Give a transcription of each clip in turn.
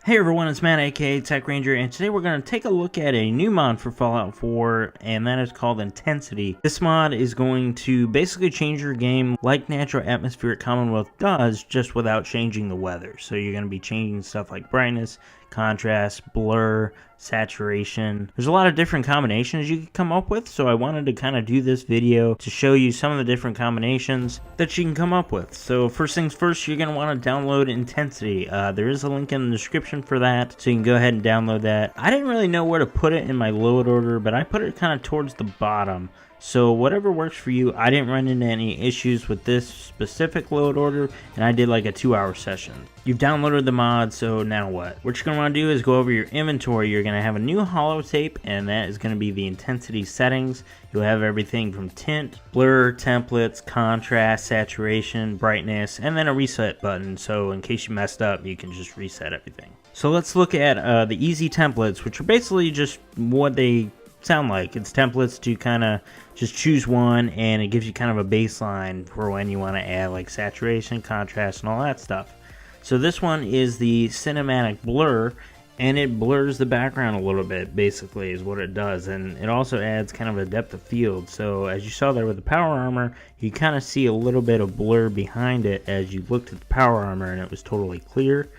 Hey everyone, it's Matt aka Tech Ranger, and today we're going to take a look at a new mod for Fallout 4, and that is called Intensity. This mod is going to basically change your game like Natural Atmospheric Commonwealth does, just without changing the weather. So you're going to be changing stuff like brightness, contrast, blur, saturation. There's a lot of different combinations you could come up with, so I wanted to kind of do this video to show you some of the different combinations that you can come up with. So first things first, you're going to want to download Intensity. There is a link in the description for that, so you can go ahead and download that. I didn't really know where to put it in my load order, but I put it kind of towards the bottom. So whatever works for you. I didn't run into any issues with this specific load order, and I did like a 2-hour session. You've downloaded the mod, so now what? What you're going to want to do is go over your inventory. You're going to have a new holotape, and that is going to be the intensity settings. You'll have everything from tint, blur, templates, contrast, saturation, brightness, and then a reset button. So in case you messed up, you can just reset everything. So let's look at the easy templates, which are basically just what they sound like. It's templates to kind of just choose one, and it gives you kind of a baseline for when you want to add like saturation, contrast, and all that stuff. So this one is the cinematic blur, and it blurs the background a little bit, basically is what it does, and it also adds kind of a depth of field. So as you saw there with the power armor, you kind of see a little bit of blur behind it as you looked at the power armor, and it was totally clear.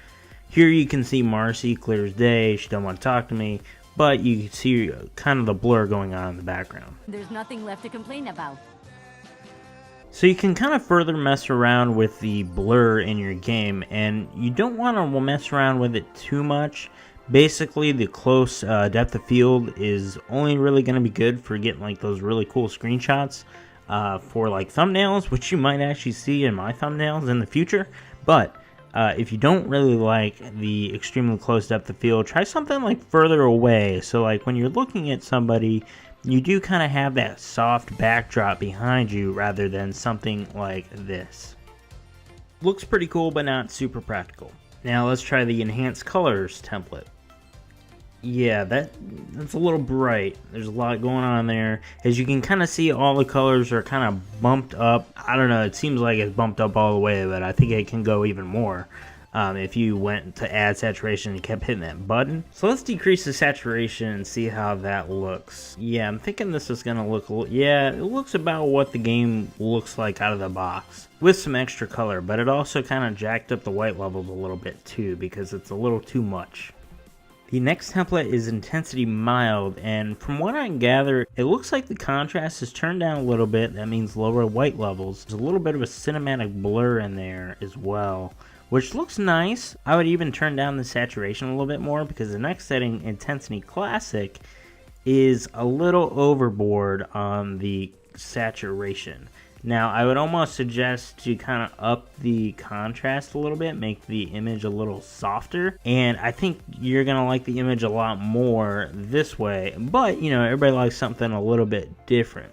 Here you can see Marcy clear as day. She doesn't want to talk to me, but you can see kind of the blur going on in the background. There's nothing left to complain about. So you can kind of further mess around with the blur in your game, and you don't want to mess around with it too much. Basically, the close depth of field is only really going to be good for getting like those really cool screenshots for like thumbnails, which you might actually see in my thumbnails in the future. But if you don't really like the extremely close depth of field, try something like further away. So like when you're looking at somebody, you do kind of have that soft backdrop behind you rather than something like this. Looks pretty cool, but not super practical. Now let's try the enhanced colors template. Yeah, that's a little bright. There's a lot going on there. As you can kind of see, all the colors are kind of bumped up. I don't know, it seems like it's bumped up all the way, but I think it can go even more if you went to add saturation and kept hitting that button. So let's decrease the saturation and see how that looks. Yeah, I'm thinking this is going to look, yeah, it looks about what the game looks like out of the box, with some extra color, but it also kind of jacked up the white levels a little bit too, because it's a little too much. The next template is Intensity Mild, and from what I can gather, it looks like the contrast is turned down a little bit. That means lower white levels. There's a little bit of a cinematic blur in there as well, which looks nice. I would even turn down the saturation a little bit more, because the next setting, Intensity Classic, is a little overboard on the saturation. Now, I would almost suggest to kind of up the contrast a little bit, make the image a little softer, and I think you're going to like the image a lot more this way, but, you know, everybody likes something a little bit different.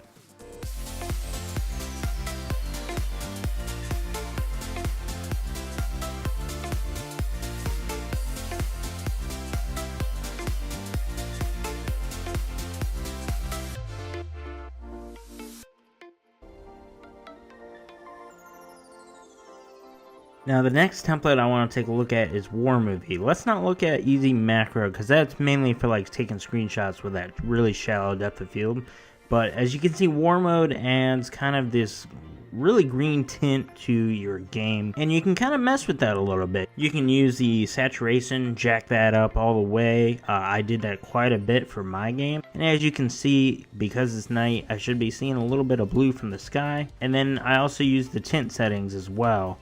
Now the next template I want to take a look at is War Movie. Let's not look at Easy Macro, because that's mainly for like taking screenshots with that really shallow depth of field. But as you can see, War Mode adds kind of this really green tint to your game, and you can kind of mess with that a little bit. You can use the saturation, jack that up all the way. I did that quite a bit for my game, and as you can see, because it's night, I should be seeing a little bit of blue from the sky. And then I also use the tint settings as well.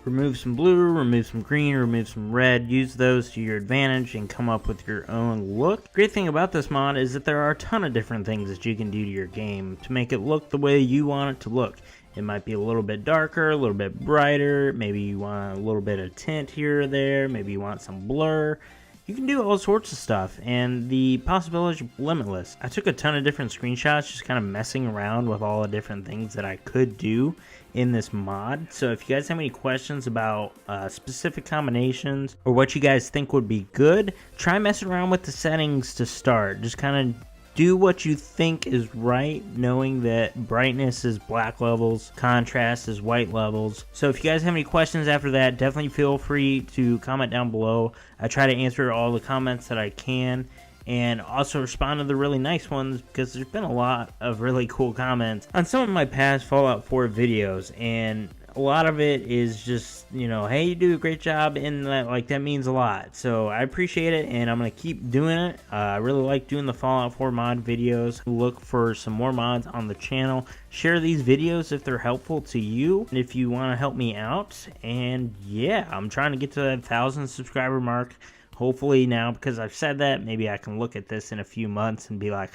Remove some blue, remove some green, remove some red, use those to your advantage and come up with your own look. Great thing about this mod is that there are a ton of different things that you can do to your game to make it look the way you want it to look. It might be a little bit darker, a little bit brighter, maybe you want a little bit of tint here or there, maybe you want some blur. You can do all sorts of stuff, and the possibilities are limitless. I took a ton of different screenshots just kind of messing around with all the different things that I could do in this mod. So if you guys have any questions about specific combinations or what you guys think would be good, try messing around with the settings to start. Just kind of do what you think is right, knowing that brightness is black levels, contrast is white levels. So if you guys have any questions after that, definitely feel free to comment down below. I try to answer all the comments that I can, and also respond to the really nice ones, because there's been a lot of really cool comments on some of my past Fallout 4 videos, and a lot of it is just, you know, hey, you do a great job, and that means a lot. So I appreciate it, and I'm gonna keep doing it. I really like doing the Fallout 4 mod videos. Look for some more mods on the channel. Share these videos if they're helpful to you, and if you want to help me out. And yeah, I'm trying to get to that 1,000 subscriber mark. Hopefully now, because I've said that, maybe I can look at this in a few months and be like,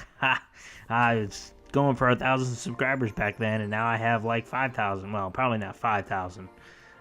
I was going for 1,000 subscribers back then, and now I have like 5,000. Well, probably not 5,000.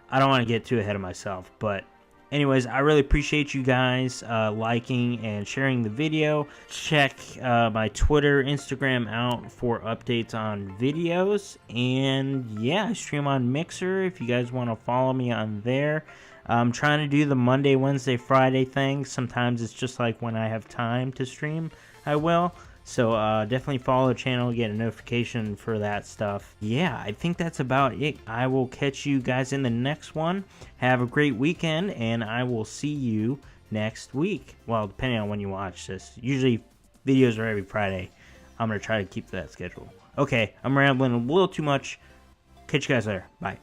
I don't want to get too ahead of myself, but anyways, I really appreciate you guys liking and sharing the video. Check my Twitter, Instagram out for updates on videos, and yeah, I stream on Mixer if you guys want to follow me on there. I'm trying to do the Monday, Wednesday, Friday thing. Sometimes it's just like when I have time to stream, I will. So definitely follow the channel, get a notification for that stuff. Yeah, I think that's about it. I will catch you guys in the next one. Have a great weekend, and I will see you next week. Well, depending on when you watch this. Usually videos are every Friday. I'm going to try to keep that schedule. Okay, I'm rambling a little too much. Catch you guys later. Bye.